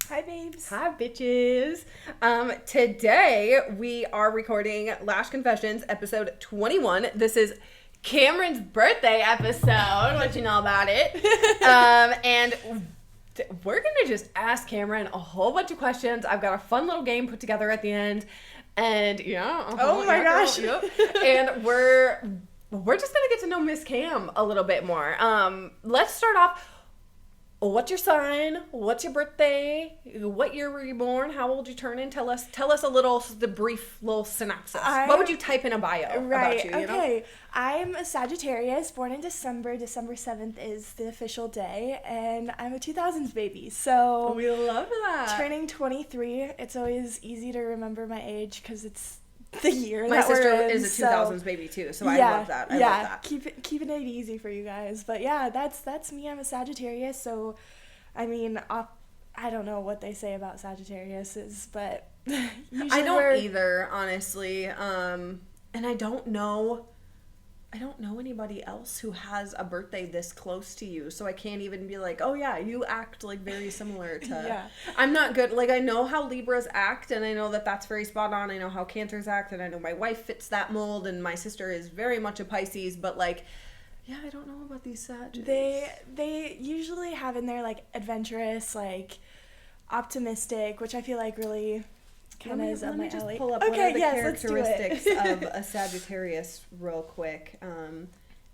Hi, babes. Hi, bitches. Today we are recording Lash Confessions, episode 21. This is Camryn's birthday episode. What you know about it? And we're gonna just ask Camryn a whole bunch of questions. I've got a fun little game put together at the end, and Oh my gosh. Yep. And we're just gonna get to know Miss Cam a little bit more. Let's start off. What's your sign? What's your birthday? What year were you born? How old you turning? Tell us the brief little synopsis. What would you type in a bio about you? Okay. I'm a Sagittarius, born in December. December 7th is the official day, and I'm a 2000s baby. So We love that. turning 23, it's always easy to remember my age because it's the year My that sister we're in. is a 2000s baby too, so I love that. I love that. Keeping it easy for you guys. But yeah, that's me. I'm a Sagittarius, so I mean, I don't know what they say about Sagittarius, but I don't either, honestly. And I don't know anybody else who has a birthday this close to you, so I can't even be like, oh yeah, you act like very similar to. Yeah. I'm not good. Like, I know how Libras act, and I know that that's very spot on. I know how Cancers act, and I know my wife fits that mold, and my sister is very much a Pisces, but like, yeah, I don't know about these Sagittarius. They usually have in there like adventurous, like optimistic, which I feel like really kind of is up my alley. Let me just pull up what are the characteristics of a Sagittarius real quick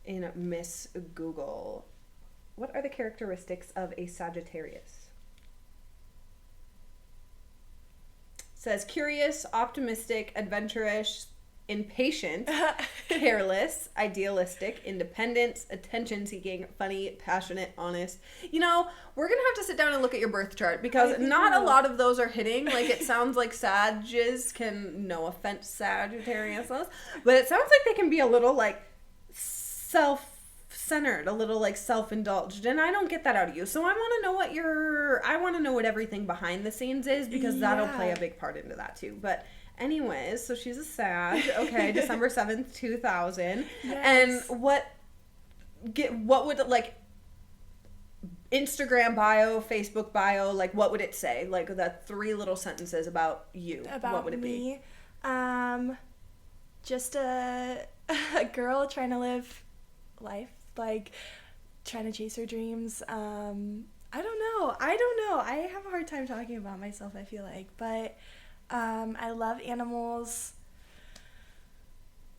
in Miss Google. What are the characteristics of a Sagittarius? It says curious, optimistic, adventurous, impatient, careless, idealistic, independent, attention-seeking, funny, passionate, honest. You know, we're going to have to sit down and look at your birth chart because not a lot of those are hitting. Like, it sounds like Sages can, no offense, Sagittarius, but it sounds like they can be a little, like, self-centered, a little, like, self-indulged, and I don't get that out of you. So I want to know what everything behind the scenes is because that'll play a big part into that, too. But anyways, so she's a Sag. Okay, December 7th, 2000. Yes. And what would, like, Instagram bio, Facebook bio, like, what would it say? Like, the 3 little sentences about you. What would it be? Just a girl trying to live life, like, trying to chase her dreams. I don't know. I have a hard time talking about myself, I feel like, but I love animals.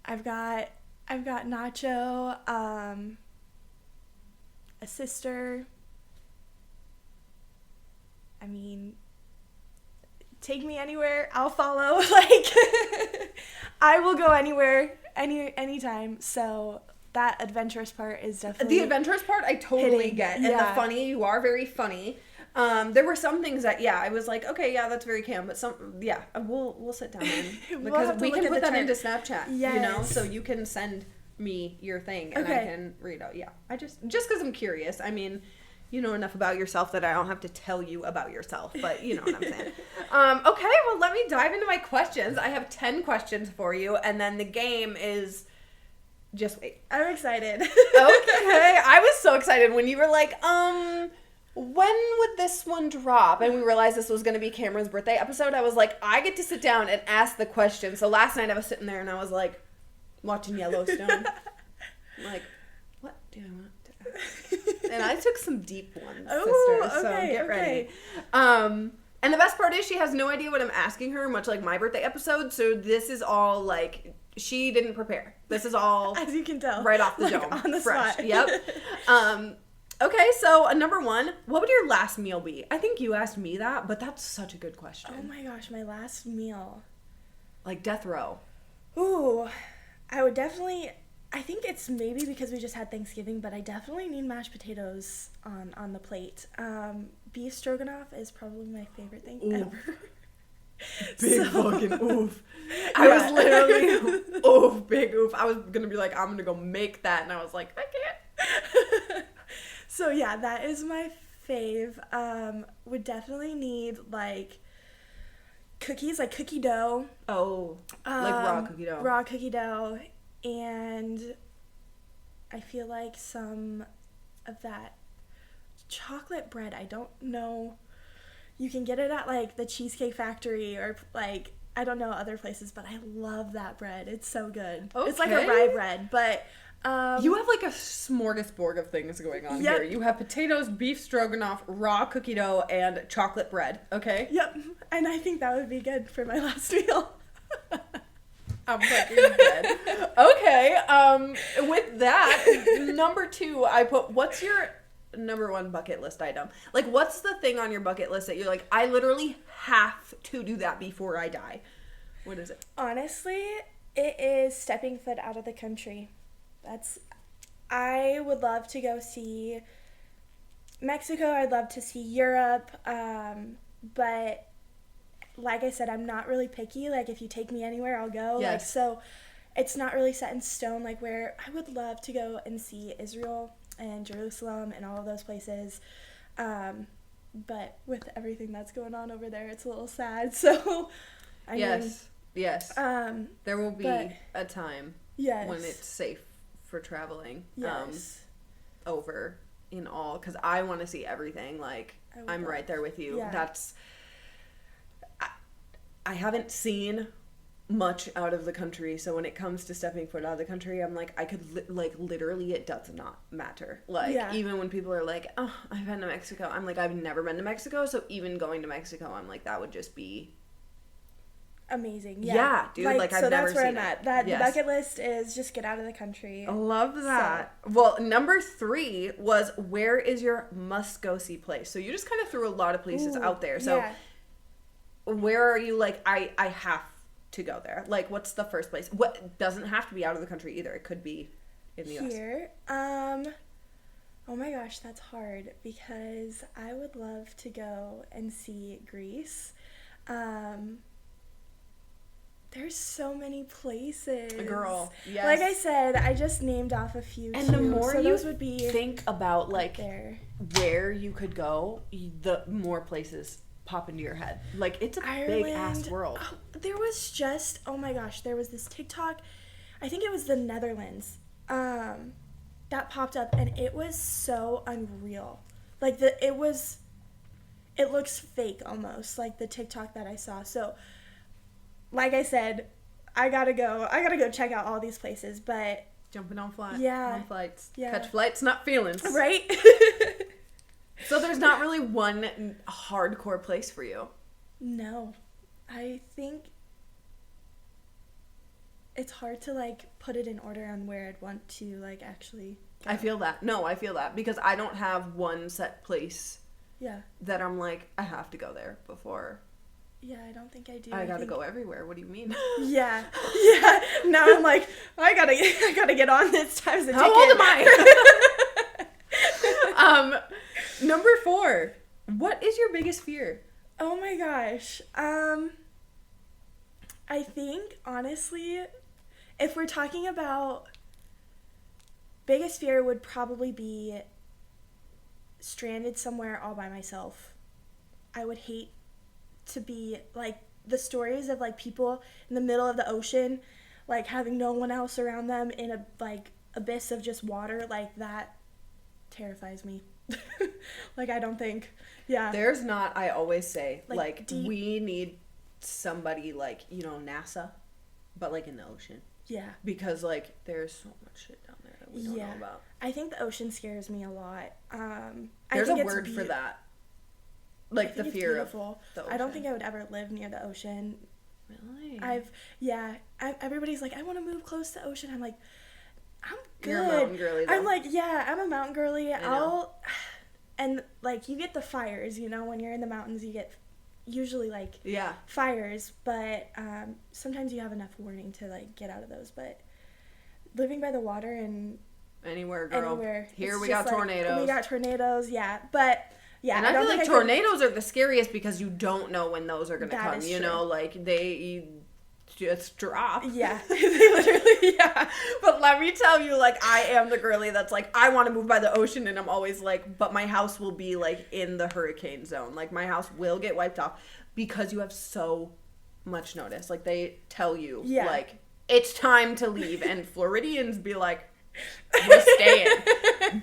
I've got Nacho, a sister. I mean, take me anywhere, I'll follow. Like, I will go anywhere, anytime. So that adventurous part is definitely the adventurous part I totally get, and the funny, you are very funny. There were some things that, I was like, okay, yeah, that's very Cam, but we'll sit down and, because we can put that into Snapchat, you know, so you can send me your thing and I can read out. Yeah, I just because I'm curious. I mean, you know enough about yourself that I don't have to tell you about yourself, but you know what I'm saying. Okay, well, let me dive into my questions. I have 10 questions for you, and then the game is just wait. I'm excited. Okay, I was so excited when you were like, when would this one drop? And we realized this was going to be Camryn's birthday episode. I was like, I get to sit down and ask the question. So last night I was sitting there and I was like, watching Yellowstone. I'm like, what do I want to ask? And I took some deep ones, sister. So get ready. And the best part is she has no idea what I'm asking her, much like my birthday episode. So this is all like, she didn't prepare. This is all, as you can tell, right off the dome. On the fresh. spot. Yep. Okay, so number 1, what would your last meal be? I think you asked me that, but that's such a good question. Oh my gosh, my last meal. Like death row. Ooh, I would definitely, I think it's maybe because we just had Thanksgiving, but I definitely need mashed potatoes on the plate. Beef stroganoff is probably my favorite thing ever. Big fucking oof. I was literally, oof, big oof. I was going to be like, I'm going to go make that, and I was like, I can't. So yeah, that is my fave. Would definitely need like cookies, like cookie dough. Oh, like raw cookie dough. Raw cookie dough, and I feel like some of that chocolate bread. I don't know you can get it at like the Cheesecake Factory or like I don't know other places, but I love that bread. It's so good. Okay. It's like a rye bread, but you have like a smorgasbord of things going on here. You have potatoes, beef stroganoff, raw cookie dough, and chocolate bread. Okay. Yep, and I think that would be good for my last meal. I'm fucking dead. Okay. With that, number 2, I put, what's your number 1 bucket list item? Like, what's the thing on your bucket list that you're like, I literally have to do that before I die? What is it? Honestly, it is stepping foot out of the country. I would love to go see Mexico. I'd love to see Europe. But like I said, I'm not really picky. Like, if you take me anywhere, I'll go. Yes. Like, so it's not really set in stone. Like, where I would love to go and see Israel and Jerusalem and all of those places. But with everything that's going on over there, it's a little sad. So, I mean, yes. There will be a time when it's safe for traveling. Over in all, because I want to see everything. Like, I'm right there with you. Yeah. I haven't seen much out of the country, so when it comes to stepping foot out of the country, I'm like, I could literally, it does not matter. Like, even when people are like, oh, I've been to Mexico, I'm like, I've never been to Mexico, so even going to Mexico, I'm like, that would just be amazing. Yeah, dude, like I've so never that's where seen I'm it. at. The bucket list is just get out of the country. I love that. Well, number 3 was, where is your must-go-see place? So you just kind of threw a lot of places out there. So where are you like, I have to go there? Like, what's the first place? What doesn't have to be out of the country either. It could be in the US. Here. Oh my gosh, that's hard because I would love to go and see Greece. There's so many places. Girl, yes. Like I said, I just named off a few and too. the more so you those would be think about like there. Where you could go, the more places pop into your head. Like, it's a big ass world. Oh, there was just, oh my gosh, there was this TikTok, I think it was the Netherlands, that popped up, and it was so unreal. Like, it looks fake almost, like the TikTok that I saw. So, like I said, I gotta go check out all these places, but jumping on flights. Yeah. Catch flights, not feelings. Right? So there's not really one hardcore place for you. No. I think it's hard to, like, put it in order on where I'd want to, like, actually go. I feel that. No, I feel that. Because I don't have one set place that I'm like, I have to go there before. Yeah, I don't think I do. I gotta go everywhere. What do you mean? Yeah. Now I'm like, I gotta get on this times the ticket. How old am I? Number 4. What is your biggest fear? Oh my gosh. I think, honestly, if we're talking about biggest fear would probably be stranded somewhere all by myself. I would hate to be, like, the stories of, like, people in the middle of the ocean, like, having no one else around them in a, like, abyss of just water, like, that terrifies me. Like, I don't think, There's not, I always say, like we need somebody, like, you know, NASA, but, like, in the ocean. Yeah. Because, like, there's so much shit down there that we don't know about. I think the ocean scares me a lot. There's a word for that. Like, the fear of the ocean. I don't think I would ever live near the ocean. Really? Everybody's like, I want to move close to the ocean. I'm like, I'm good. You're a mountain girly, though. I'm like, I'm a mountain girly. And, like, you get the fires, you know, when you're in the mountains, you get usually, like, fires, but sometimes you have enough warning to, like, get out of those. But living by the water and anywhere, girl. Anywhere. Here we got tornadoes. We got tornadoes, but yeah. And I feel like tornadoes are the scariest because you don't know when those are going to come. You know, like, they just drop. Yeah. They literally, But let me tell you, like, I am the girly that's like, I want to move by the ocean, and I'm always like, but my house will be, like, in the hurricane zone. Like, my house will get wiped off because you have so much notice. Like, they tell you, like, it's time to leave, and Floridians be like, we're staying.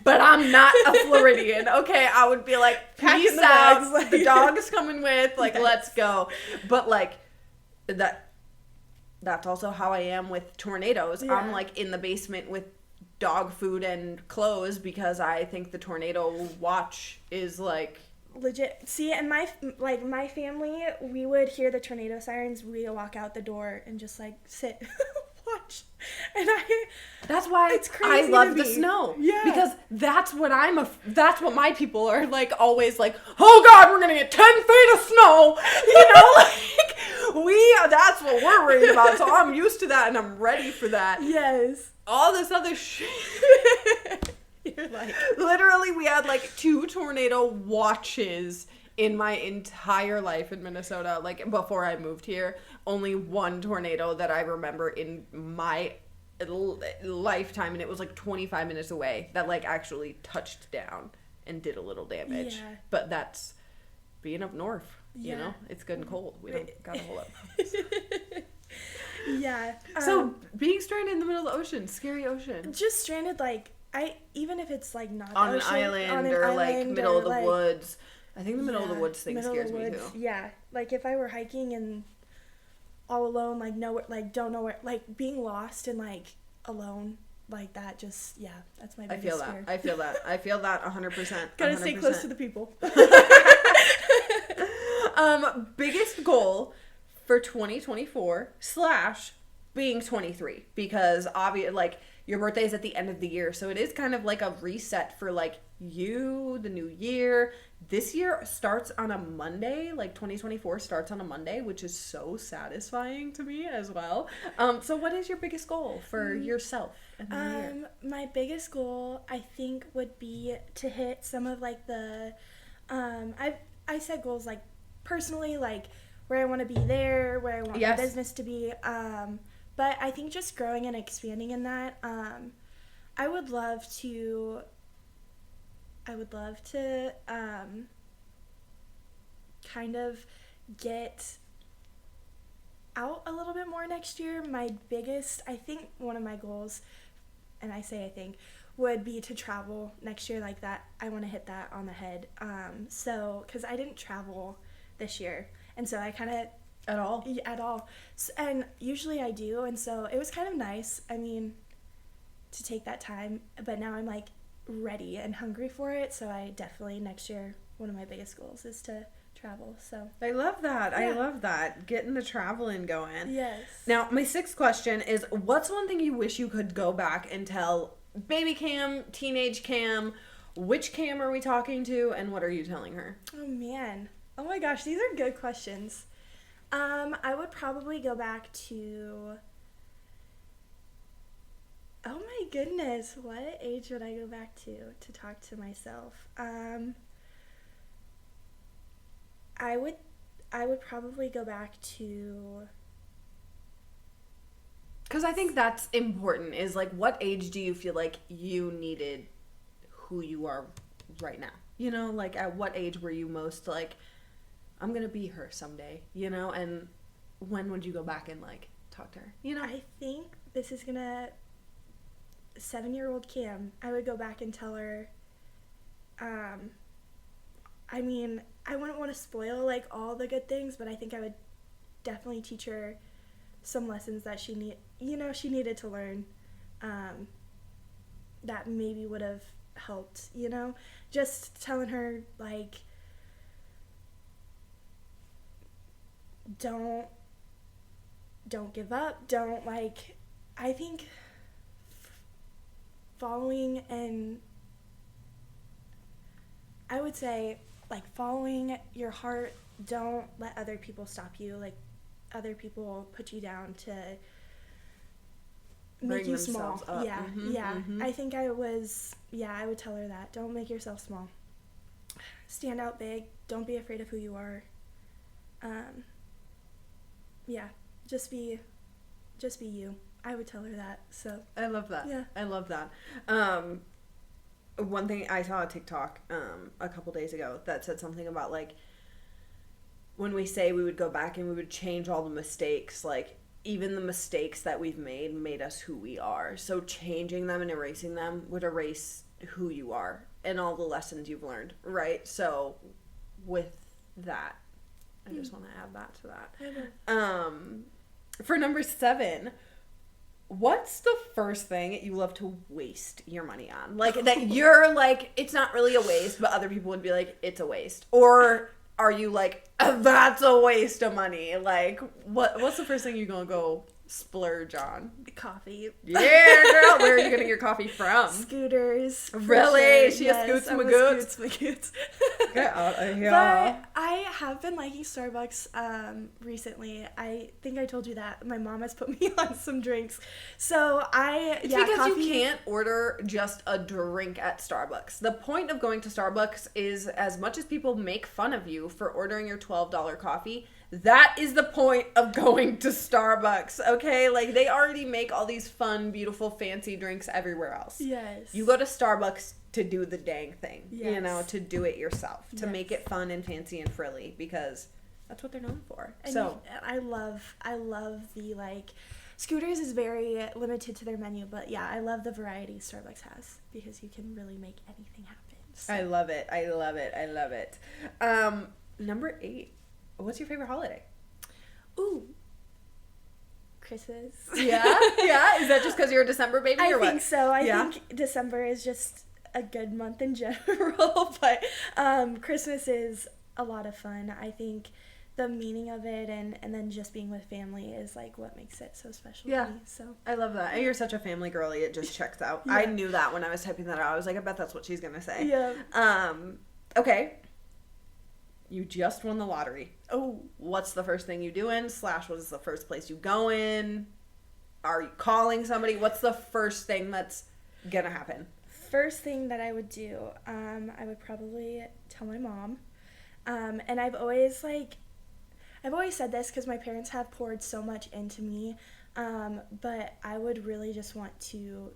But I'm not a Floridian, okay? I would be like, peace out, bags, the dog's coming with, like, Yes. let's go. But, like, that's also how I am with tornadoes. Yeah. I'm, like, in the basement with dog food and clothes because I think the tornado watch is, like... Legit. See, and my family, we would hear the tornado sirens, we would walk out the door and just, like, sit, watch. And That's why it's crazy I love to the me. snow. Yeah. Because that's what that's what my people are, like, always like, oh God, we're gonna get 10 feet of snow. You know, like, that's what we're worried about. So I'm used to that and I'm ready for that. Yes. All this other shit. You're like... Literally, we had, like, 2 tornado watches in my entire life in Minnesota. Like, before I moved here, only 1 tornado that I remember in my lifetime, and it was, like, 25 minutes away, that, like, actually touched down and did a little damage. Yeah. But that's being up north, you Yeah. know? It's good and cold. We don't got a whole lot. Yeah. So, being stranded in the middle of the ocean, scary ocean. Just stranded, like, even if it's, like, not On an ocean, island on an or, island like, middle or, of the like, woods. I think the middle of the yeah, woods thing middle of scares the me woods, too. Yeah. Like, if I were hiking and all alone, like, nowhere, like, don't know where, like, being lost and, like, alone, like, that just, yeah, that's my biggest fear. I feel that. I feel that 100%. Gotta stay close to the people. Biggest goal for 2024 / being 23, because obviously, like, your birthday is at the end of the year, so it is kind of like a reset for, like, you, the new year. This year starts on a Monday, like 2024 starts on a Monday, which is so satisfying to me as well. So what is your biggest goal for yourself in the new year? My biggest goal, I think, would be to hit some of, like, the, I set goals, like, personally, like, where I want to be there, where I want Yes. my business to be, but I think just growing and expanding in that, I would love to kind of get out a little bit more next year. I think one of my goals, and I think, would be to travel next year like that. I want to hit that on the head. So, because I didn't travel this year, and so I kind of... At all? At all. And usually I do, and so it was kind of nice, I mean, to take that time, but now I'm, like, ready and hungry for it, so I definitely, next year, one of my biggest goals is to travel, so. I love that. Yeah. I love that. Getting the traveling going. Yes. Now, my 6th question is, what's one thing you wish you could go back and tell baby Cam, teenage Cam? Which Cam are we talking to, and what are you telling her? Oh, man. Oh, my gosh, these are good questions. I would probably go back to... Oh, my goodness. What age would I go back to talk to myself? I would probably go back to... Because I think that's important, is, like, what age do you feel like you needed who you are right now? You know, like, at what age were you most, like, I'm going to be her someday, you know? And when would you go back and, like, talk to her, you know? I think this is gonna... 7-year-old Cam, I would go back and tell her, I mean, I wouldn't want to spoil, like, all the good things, but I think I would definitely teach her some lessons that she needed to learn, that maybe would have helped, you know? Just telling her, like, don't give up, don't, like, I think following, and I would say, like, following your heart, don't let other people stop you, like, other people put you down to make Bring you small. themselves up. Yeah, yeah. I think I would tell her that. Don't make yourself small. Stand out big. Don't be afraid of who you are. Yeah, just be you. I would tell her that. So I love that. Yeah. I love that. One thing, I saw a TikTok a couple days ago that said something about, like, when we say we would go back and we would change all the mistakes, like, even the mistakes that we've made us who we are. So changing them and erasing them would erase who you are and all the lessons you've learned, right? So with that, I just want to add that to that. For number 7, what's the first thing you love to waste your money on? Like, that you're like, it's not really a waste, but other people would be like, it's a waste. Or are you like, that's a waste of money? Like, what's the first thing you're going to go splurge on? Coffee. Yeah, girl. Where are you getting your coffee from? Scooters. Really? Sure. She Yes, has Scoots I'm a Magoots. Scoots Magoots. Get out of here. But I have been liking Starbucks recently. I think I told you that. My mom has put me on some drinks. So It's because you can't order just a drink at Starbucks. The point of going to Starbucks is, as much as people make fun of you for ordering your $12 coffee, that is the point of going to Starbucks, okay? Like, they already make all these fun, beautiful, fancy drinks everywhere else. Yes. You go to Starbucks to do the dang thing, Yes. you know, to do it yourself, to Yes. make it fun and fancy and frilly, because that's what they're known for. And so I love the, like, Scooters is very limited to their menu, but yeah, I love the variety Starbucks has because you can really make anything happen. So. I love it. I love it. I love it. Number 8. What's your favorite holiday? Ooh. Christmas. Yeah? Yeah? Is that just because you're a December baby or what? I think so. I Yeah? think December is just a good month in general, but Christmas is a lot of fun. I think the meaning of it and then just being with family is like what makes it so special Yeah. to me. So I love that. And you're such a family girly. It just checks out. Yeah. I knew that when I was typing that out. I was like, I bet that's what she's going to say. yeah. Okay. You just won the lottery. Oh, What's the first thing you doing? / what is the first place you going? Are you calling somebody? What's the first thing that's going to happen? first thing that I would do, I would probably tell my mom. And I've always said this because my parents have poured so much into me, but I would really just want to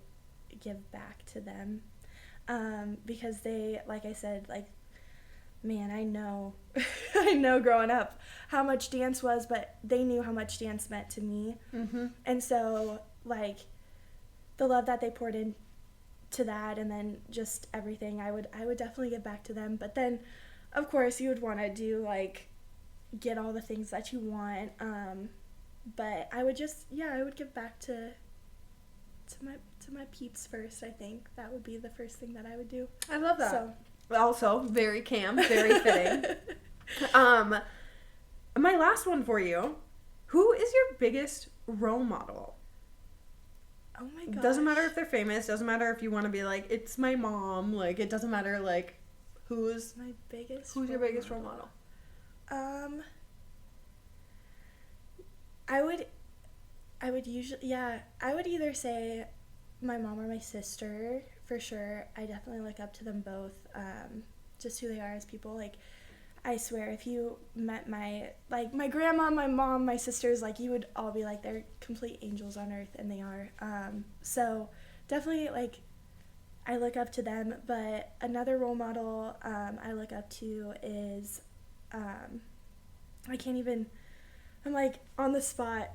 give back to them, because they, like I said, like, man, I know I know growing up how much dance was, but they knew how much dance meant to me. Mm-hmm. And so, like, the love that they poured into that, and then just everything, I would definitely give back to them. But then, of course, you would want to do, like, get all the things that you want. But I would give back to my peeps first. I think that would be the first thing that I would do. I love that. So. Also, very Cam, very fitting. My last one for you. Who is your biggest role model? Oh my gosh. Doesn't matter if they're famous. Doesn't matter if you want to be like, it's my mom. Like, it doesn't matter, like, who's your biggest role model? I would either say my mom or my sister, for sure. I definitely look up to them both, just who they are as people. Like, I swear, if you met my grandma, my mom, my sisters, like, you would all be like, they're complete angels on earth, and they are. So definitely, like, I look up to them. But another role model I look up to is, I'm like on the spot.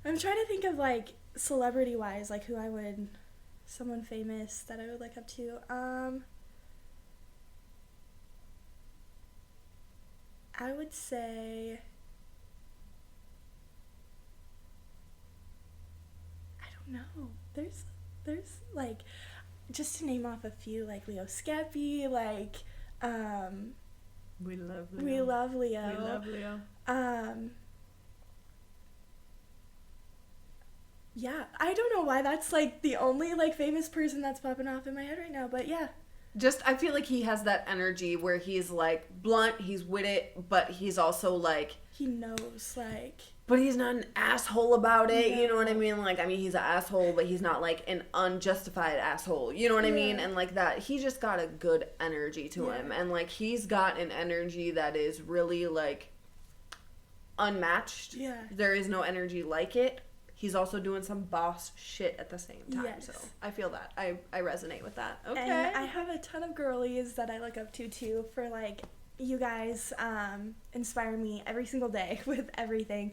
I'm trying to think of, like, celebrity-wise, like, someone famous that I would look up to. I would say, I don't know. There's like, just to name off a few, like Leo Skeppy, like, We love Leo. we love Leo. We love Leo. Yeah, I don't know why that's, like, the only, like, famous person that's popping off in my head right now, but yeah. Just, I feel like he has that energy where he's, like, blunt, he's with it, but he's also, like... He knows, like... But he's not an asshole about it, No. you know what I mean? Like, I mean, he's an asshole, but he's not, like, an unjustified asshole, you know what I mean? Yeah. And, like, that, he just got a good energy to Yeah. him. And, like, he's got an energy that is really, like, unmatched. Yeah. There is no energy like it. He's also doing some boss shit at the same time. Yes. So I feel that. I resonate with that. Okay. And I have a ton of girlies that I look up to, too, for, like, you guys inspire me every single day with everything,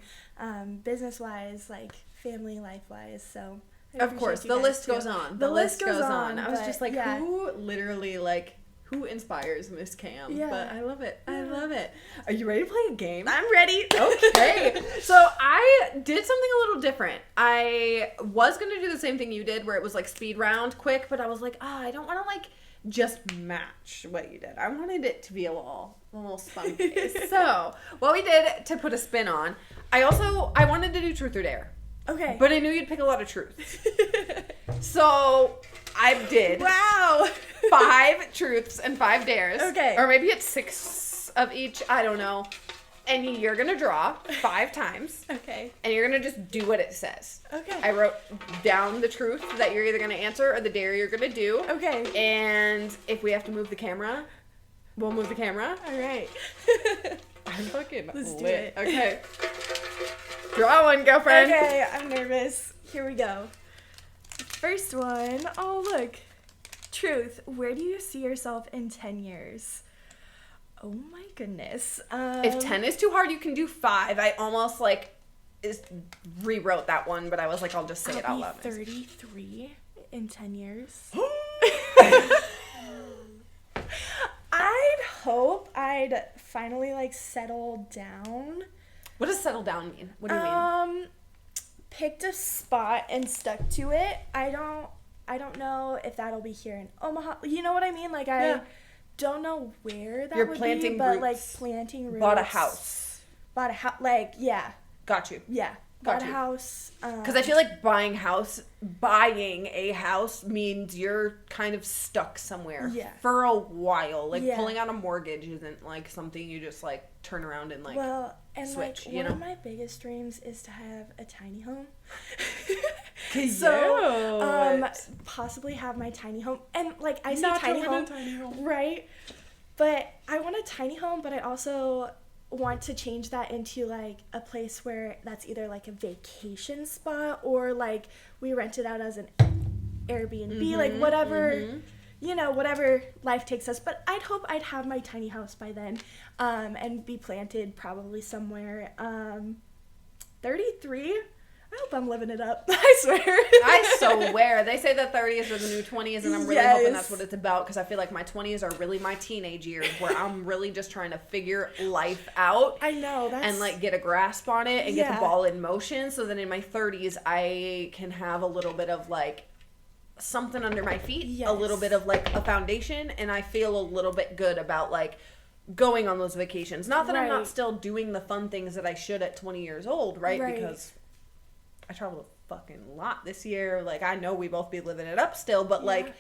business-wise, like, family life-wise, so I Of course, appreciate you the guys list too. goes on. The list goes on. I was but just like, yeah. who literally, like, who inspires Miss Cam? Yeah. But I love it. I Yeah. love it. Are you ready to play a game? I'm ready. Okay. So I did something a little different. I was going to do the same thing you did where it was like speed round quick, but I was like, I don't want to like just match what you did. I wanted it to be a little spunky. So what we did to put a spin on, I wanted to do truth or dare. Okay. But I knew you'd pick a lot of truth. So I did Wow. 5 truths and 5 dares. Okay. Or maybe it's 6 of each. I don't know. And you're going to draw 5 times. Okay. And you're going to just do what it says. Okay. I wrote down the truth that you're either going to answer or the dare you're going to do. Okay. And if we have to move the camera, we'll move the camera. All right. I'm fucking Let's do lit. it. Okay. Draw one, girlfriend. Okay, I'm nervous. Here we go. First one. Oh, look. Truth. Where do you see yourself in 10 years? Oh my goodness. If 10 is too hard, you can do 5. I almost rewrote that one, but I was like, I'll just say it out loud. I'll be 33 in 10 years. I'd hope I'd finally like settle down. What does settle down mean? What do you mean? Picked a spot and stuck to it. I don't know if that'll be here in Omaha. You know what I mean? Like I don't know where that You're would planting be, but roots. like planting roots. Bought a house. Bought a house. Like yeah, Got you. yeah. Got Bought a you. house. Because I feel like buying a house means you're kind of stuck somewhere for a while. Like pulling out a mortgage isn't like something you just like turn around and like switch. Like you know? one of my biggest dreams is to have a tiny home. Possibly have my tiny home, and like I say tiny home, right? But I want a tiny home, but I also want to change that into like a place where that's either like a vacation spot or like we rent it out as an Airbnb, like whatever, you know, whatever life takes us. But I'd hope I'd have my tiny house by then, and be planted probably somewhere. 33. I hope I'm living it up. I swear. I swear. They say that 30s are the new 20s, and I'm really hoping that's what it's about, because I feel like my 20s are really my teenage years, where I'm really just trying to figure life out. I know. And like get a grasp on it and get the ball in motion, so that in my 30s I can have a little bit of like something under my feet, a little bit of like a foundation, and I feel a little bit good about like going on those vacations. Not that I'm not still doing the fun things that I should at 20 years old, right? Because I traveled a fucking lot this year. Like, I know we both be living it up still, but like,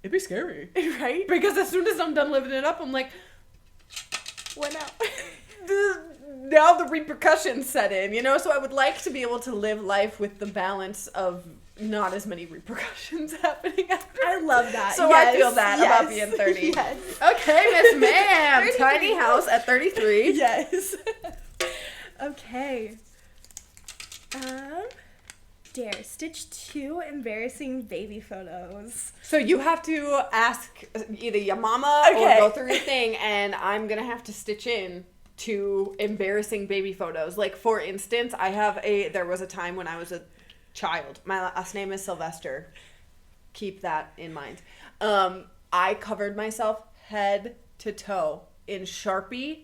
it'd be scary. Right? Because as soon as I'm done living it up, I'm like, what now? Now the repercussions set in, you know? So I would like to be able to live life with the balance of not as many repercussions happening after. I love that. So I feel that about being 30. Yes. Okay, Miss Ma'am. Tiny house at 33. Yes. Okay. Dare. Stitch 2 embarrassing baby photos. So you have to ask either your mama or go through your thing, and I'm going to have to stitch in 2 embarrassing baby photos. Like, for instance, there was a time when I was a child. My last name is Sylvester. Keep that in mind. I covered myself head to toe in Sharpie,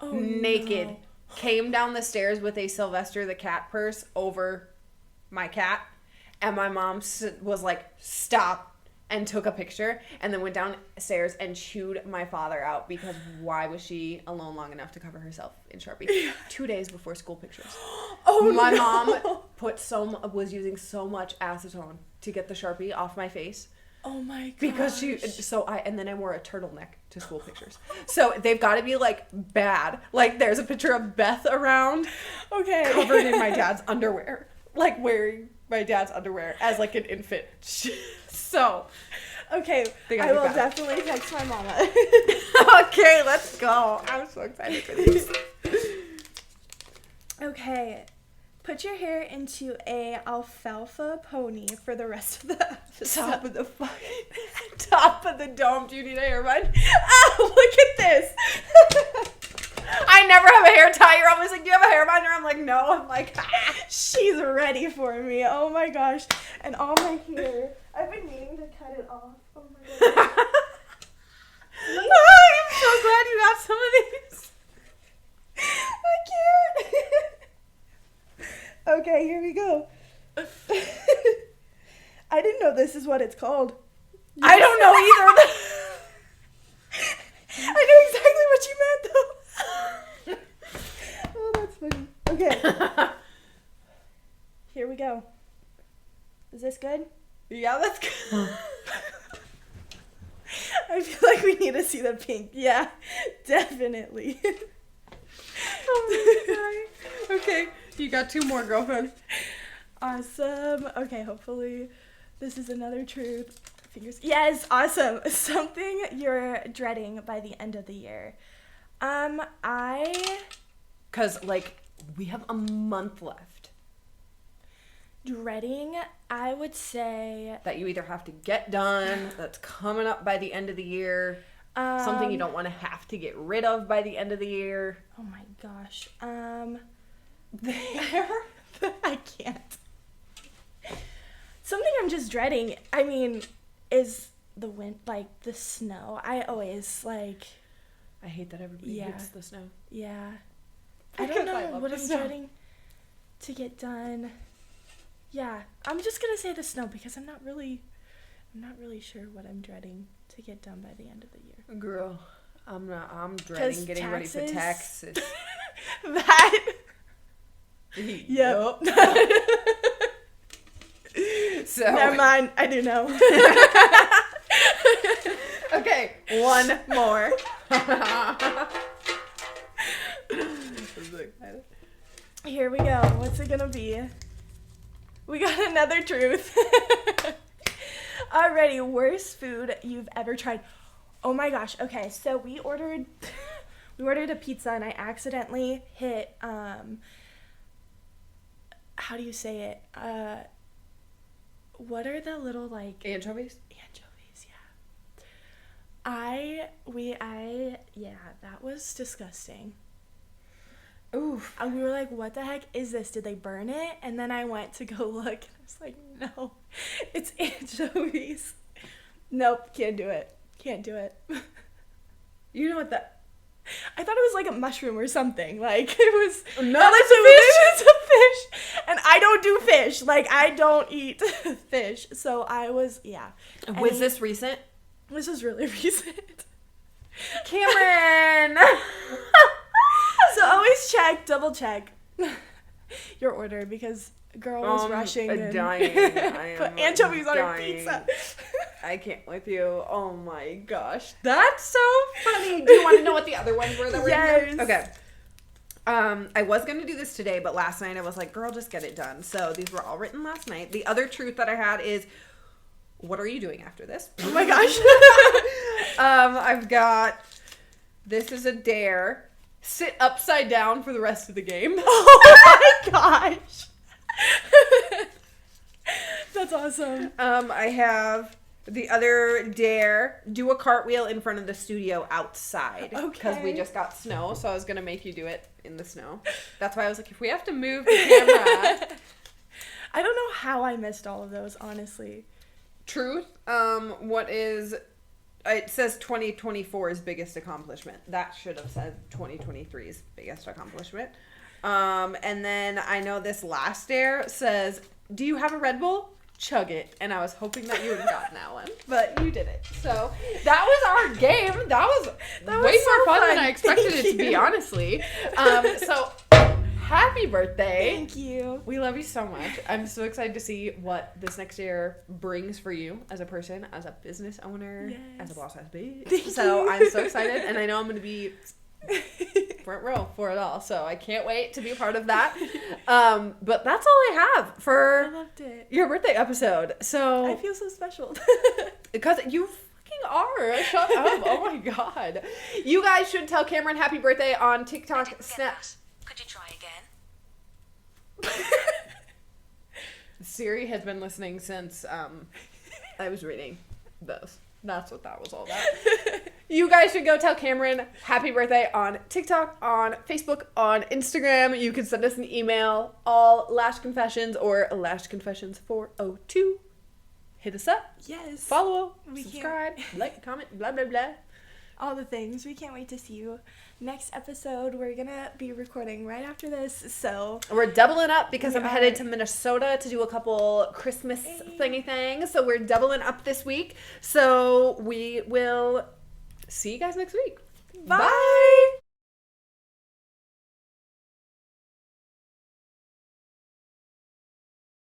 naked. No. Came down the stairs with a Sylvester the cat purse over my cat, and my mom was like, stop, and took a picture, and then went downstairs and chewed my father out, because why was she alone long enough to cover herself in Sharpie? 2 days before school pictures. My mom was using so much acetone to get the Sharpie off my face. Oh my god. Because and then I wore a turtleneck to school pictures. So they've got to be like bad. Like, there's a picture of Beth around. Okay. Covered in my dad's underwear. Like, wearing my dad's underwear as like an infant. So. Okay. I will definitely text my mama. Okay, let's go. I'm so excited for these. Okay. Put your hair into a alfalfa pony for the rest of the episode. Top of the dome. Do you need a hairband? Oh, look at this. I never have a hair tie. You're always like, do you have a hair binder? I'm like, no. I'm like, She's ready for me. Oh my gosh. And all my hair. I've been meaning to cut it off. Oh my gosh. I'm so glad you got some of these. I can't. Okay, here we go. I didn't know this is what it's called. I don't know either. I know exactly what you meant, though. Oh, that's funny. Okay. Here we go. Is this good? Yeah, that's good. I feel like we need to see the pink. Yeah, definitely. Oh my God. Okay, you got 2 more, girlfriend. Awesome. Okay, hopefully this is another truth. Fingers. Yes, awesome. Something you're dreading by the end of the year. Because, like, we have a month left. Dreading, I would say... That you either have to get done, that's coming up by the end of the year, something you don't want to have to get rid of by the end of the year. Oh my gosh. There. I can't. Something I'm just dreading, I mean, is the wind, like, the snow. I always, like... I hate that everybody hates the snow. Yeah. I don't Because know I love what the I'm snow. dreading to get done. Yeah, I'm just gonna say the snow because I'm not really sure what I'm dreading to get done by the end of the year. Girl, I'm dreading getting ready for taxes. That. Yep. So never mind. I do know. Okay, 1 more. Here we go. What's it gonna be? We got another truth. Alrighty, worst food you've ever tried. Oh my gosh. Okay, so we ordered a pizza and I accidentally hit how do you say it? What are the little like Anchovies? Anchovies, yeah. That was disgusting. Oof. And we were like, what the heck is this? Did they burn it? And then I went to go look and I was like, no, it's anchovies. Nope, can't do it. Can't do it. You know what that... I thought it was like a mushroom or something. Like, it was... No, it's a fish. It's a fish. And I don't do fish. Like, I don't eat fish. So I was, yeah. Was this recent? This was really recent. Camryn! So always check, double check your order because girl was rushing and dying. put anchovies on her pizza. I can't with you. Oh my gosh. That's so funny. Do you want to know what the other ones were that were Yes. in there? Okay. I was going to do this today, but last night I was like, girl, just get it done. So these were all written last night. The other truth that I had is, what are you doing after this? Oh my gosh. I've got, this is a dare. Sit upside down for the rest of the game. Oh my gosh. That's awesome. I have the other dare, do a cartwheel in front of the studio outside. Okay. Because we just got snow, so I was going to make you do it in the snow. That's why I was like, if we have to move the camera. I don't know how I missed all of those, honestly. Truth, what is... It says 2024's biggest accomplishment. That should have said 2023's biggest accomplishment. And then I know this last dare says, do you have a Red Bull? Chug it. And I was hoping that you would have gotten that one, but you did it. So that was our game. That was way so more fun fun. than I expected Thank it to be, you. honestly. So happy birthday. Thank you. We love you so much. I'm so excited to see what this next year brings for you as a person, as a business owner, Yes. as a boss ass bitch. Thank So you. I'm so excited, and I know I'm going to be front row for it all. So I can't wait to be a part of that. But that's all I have I for loved it. your birthday episode. So I feel so special. because you fucking are. Shut up. Oh my god. You guys should tell Camryn happy birthday on TikTok, Snap. Could you try again? Siri has been listening since I was reading those. That's what that was all about. You guys should go tell Camryn happy birthday on TikTok, on Facebook, on Instagram. You can send us an email, all Lash Confessions or Lash Confessions 402. Hit us up. Yes. Follow, We subscribe, like, comment, blah, blah, blah. All the things. We can't wait to see you next episode. We're gonna be recording right after this, so We're doubling up because We I'm headed are. to Minnesota to do a couple Christmas thingy things. So we're doubling up this week. So we will see you guys next week. bye.